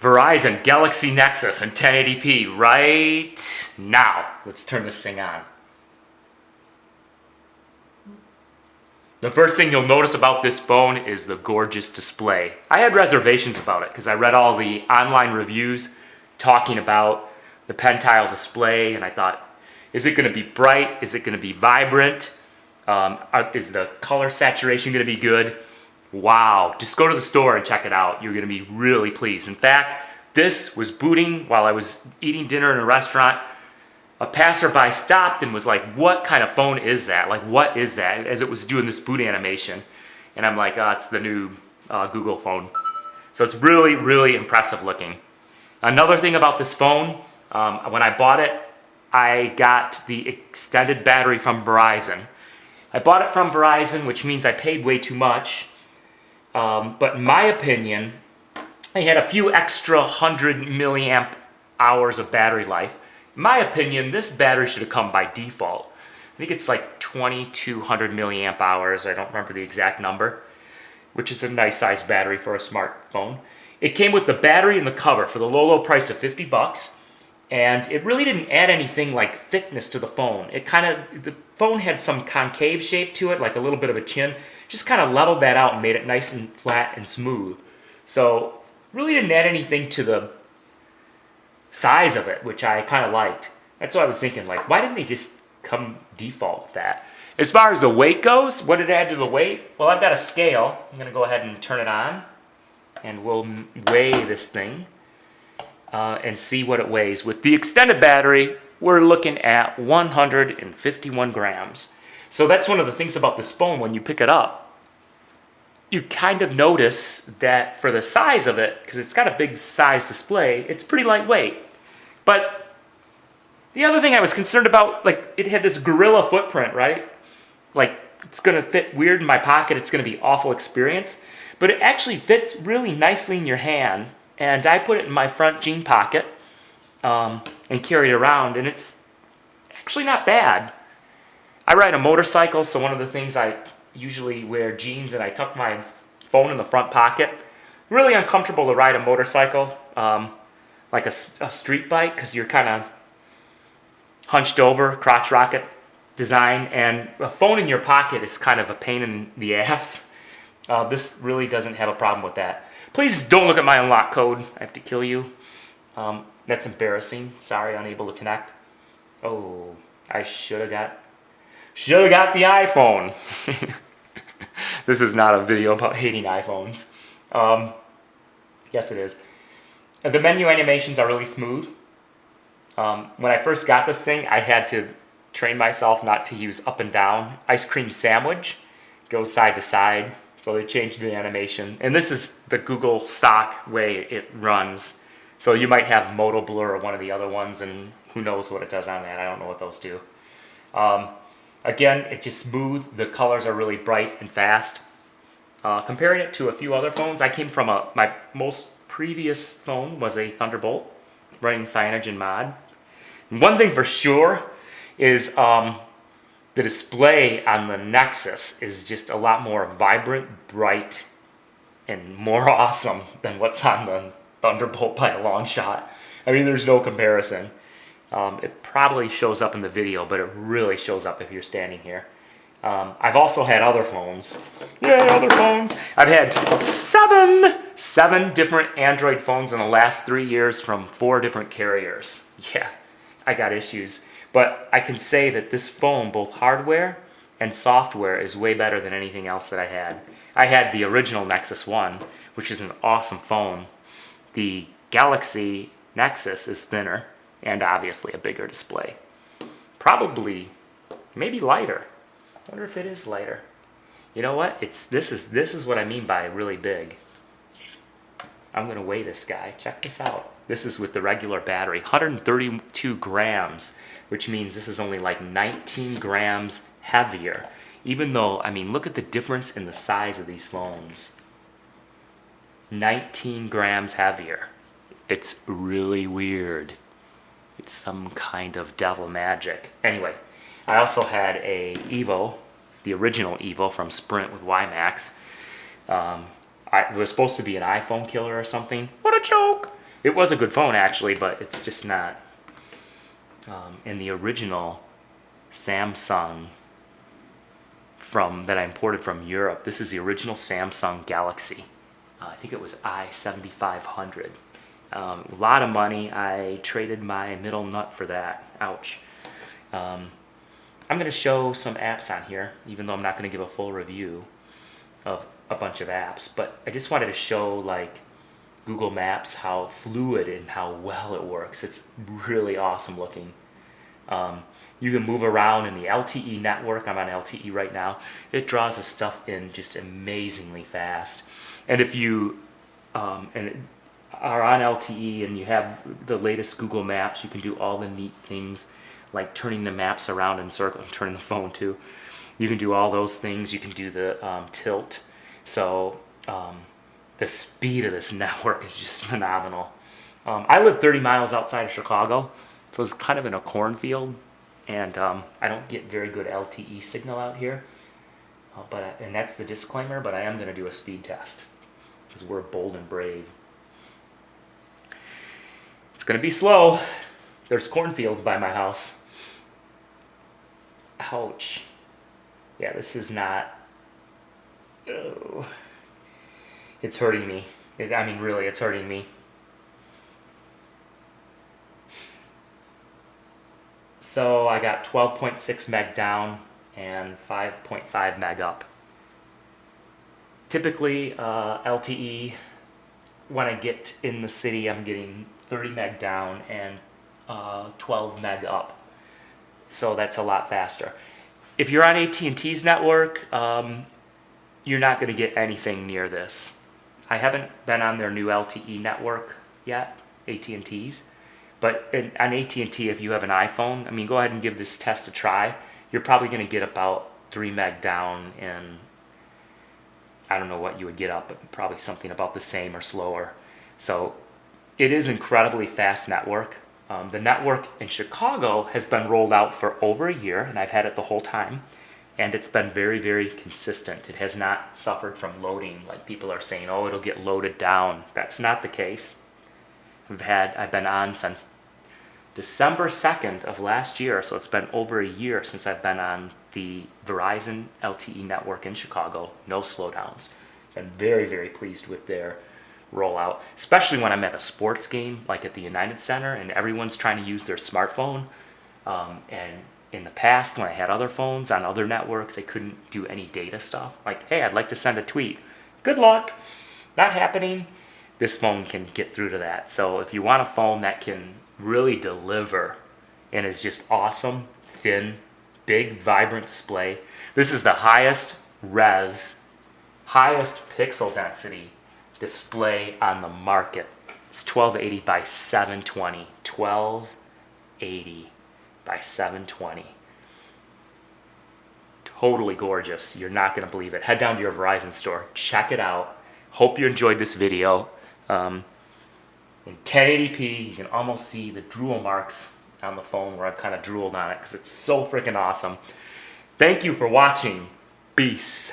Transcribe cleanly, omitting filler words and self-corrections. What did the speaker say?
Verizon Galaxy Nexus in 1080p right now. Let's turn this thing on. The first thing you'll notice about this phone is the gorgeous display. I had reservations about it because I read all the online reviews talking about the Pentile display, and I thought, is it going to be bright? Is it going to be vibrant? Is the color saturation going to be good? Wow, just go to the store and check it out. You're going to be really pleased. In fact, this was booting while I was eating dinner in a restaurant. A passerby stopped and was like, what kind of phone is that? Like, what is that? As it was doing this boot animation. And I'm like, oh, it's the new Google phone. So it's really, really impressive looking. Another thing about this phone, when I bought it, I got the extended battery from Verizon. I bought it from Verizon, which means I paid way too much. But in my opinion, I had a few extra 100 milliamp hours of battery life. In my opinion, this battery should have come by default. I think it's like 2200 milliamp hours. I don't remember the exact number, which is a nice size battery for a smartphone. It came with the battery and the cover for the low price of 50 bucks. And it really didn't add anything like thickness to the phone. The phone had some concave shape to it, like a little bit of a chin. Just kind of leveled that out and made it nice and flat and smooth. So really didn't add anything to the size of it, which I kind of liked. That's what I was thinking, like, why didn't they just come default with that? As far as the weight goes, what did it add to the weight? Well, I've got a scale. I'm going to go ahead and turn it on, and we'll weigh this thing and see what it weighs. With the extended battery, we're looking at 151 grams. So that's one of the things about this phone when you pick it up. You kind of notice that for the size of it, because it's got a big size display, it's pretty lightweight. But the other thing I was concerned about, like, it had this gorilla footprint, right? Like, it's going to fit weird in my pocket. It's going to be an awful experience. But it actually fits really nicely in your hand. And I put it in my front jean pocket and carry it around. And it's actually not bad. I ride a motorcycle, so one of the things I usually wear jeans and I tuck my phone in the front pocket. Really uncomfortable to ride a motorcycle, like a street bike, because you're kind of hunched over, crotch rocket design, and a phone in your pocket is kind of a pain in the ass. This really doesn't have a problem with that. Please don't look at my unlock code. I have to kill you. That's embarrassing. Sorry, unable to connect. Oh, I should have got the iPhone. This is not a video about hating iPhones. Yes, it is. The menu animations are really smooth. When I first got this thing, I had to train myself not to use up and down. Ice cream sandwich goes side to side, so they changed the animation. And this is the Google stock way it runs. So you might have Moto Blur or one of the other ones, and who knows what it does on that. I don't know what those do. Again, it's just smooth. The colors are really bright and fast. Comparing it to a few other phones, I came from my most previous phone was a Thunderbolt, running Cyanogen mod. One thing for sure is the display on the Nexus is just a lot more vibrant, bright, and more awesome than what's on the Thunderbolt by a long shot. I mean, there's no comparison. It probably shows up in the video, but it really shows up if you're standing here. I've also had other phones. Yay, other phones! I've had seven different Android phones in the last 3 years from 4 different carriers. Yeah, I got issues. But I can say that this phone, both hardware and software, is way better than anything else that I had. I had the original Nexus 1, which is an awesome phone. The Galaxy Nexus is thinner and obviously a bigger display. Probably, maybe lighter. I wonder if it is lighter. You know what? This is what I mean by really big. I'm going to weigh this guy. Check this out. This is with the regular battery, 132 grams, which means this is only like 19 grams heavier. Even though, I mean, look at the difference in the size of these phones. 19 grams heavier. It's really weird. It's some kind of devil magic. Anyway, I also had a Evo, the original Evo from Sprint with WiMAX. It was supposed to be an iPhone killer or something. What a joke! It was a good phone actually, but it's just not in the original Samsung that I imported from Europe. This is the original Samsung Galaxy. I think it was i7500. A lot of money. I traded my middle nut for that. Ouch. I'm going to show some apps on here, even though I'm not going to give a full review of a bunch of apps. But I just wanted to show, like, Google Maps, how fluid and how well it works. It's really awesome looking. You can move around in the LTE network. I'm on LTE right now. It draws the stuff in just amazingly fast. And if you are on LTE and you have the latest Google Maps, you can do all the neat things like turning the maps around in circles, turning the phone too. You can do all those things. You can do the tilt. So the speed of this network is just phenomenal. I live 30 miles outside of Chicago, so it's kind of in a cornfield, and I don't get very good LTE signal out here. And that's the disclaimer, but I am going to do a speed test because we're bold and brave. It's going to be slow. There's cornfields by my house. Ouch. Yeah, this is not... Oh. It's hurting me. I mean, really, it's hurting me. So I got 12.6 meg down and 5.5 meg up. Typically, LTE, when I get in the city, I'm getting 30 meg down and 12 meg up. So that's a lot faster. If you're on AT&T's network, you're not going to get anything near this. I haven't been on their new LTE network yet, AT&T's. But on AT&T, if you have an iPhone, I mean, go ahead and give this test a try. You're probably going to get about 3 meg down, and I don't know what you would get up, but probably something about the same or slower. So it is incredibly fast network. The network in Chicago has been rolled out for over a year, and I've had it the whole time. And it's been very, very consistent. It has not suffered from loading, like people are saying, oh, it'll get loaded down. That's not the case. I've been on since December 2nd of last year, so it's been over a year since I've been on the Verizon LTE network in Chicago. No slowdowns. Been very, very pleased with their rollout, especially when I'm at a sports game, like at the United Center, and everyone's trying to use their smartphone. And in the past, when I had other phones on other networks, they couldn't do any data stuff. Like, hey, I'd like to send a tweet. Good luck. Not happening. This phone can get through to that. So if you want a phone that can really deliver and is just awesome, thin, big, vibrant display, this is the highest res, highest pixel density display on the market. It's 1280 by 720. 1280 by 720. Totally gorgeous. You're not going to believe it. Head down to your Verizon store. Check it out. Hope you enjoyed this video. In 1080p, you can almost see the drool marks on the phone where I've kind of drooled on it because it's so freaking awesome. Thank you for watching. Peace.